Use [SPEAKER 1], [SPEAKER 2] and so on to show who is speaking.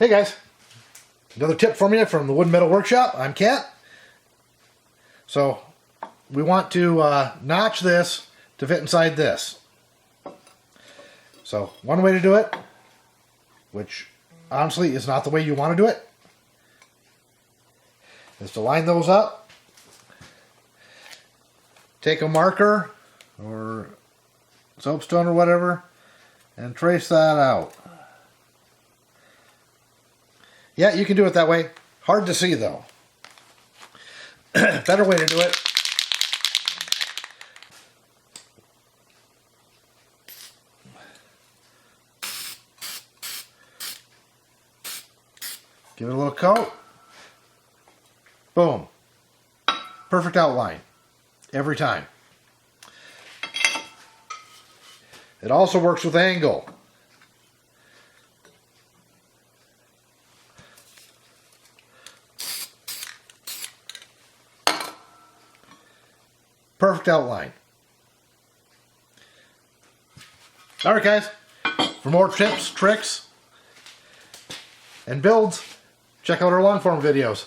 [SPEAKER 1] Hey guys, another tip from you from the Wood and Metal Workshop. I'm Kat. So we want to notch this to fit inside this. So one way to do it, which honestly is not the way you want to do it, is to line those up. Take a marker or soapstone or whatever and trace that out. Yeah, you can do it that way. Hard to see though. Better way to do it. Give it a little coat. Boom. Perfect outline. Every time. It also works with angle. Perfect outline. Alright guys, for more tips, tricks, and builds, check out our long form videos.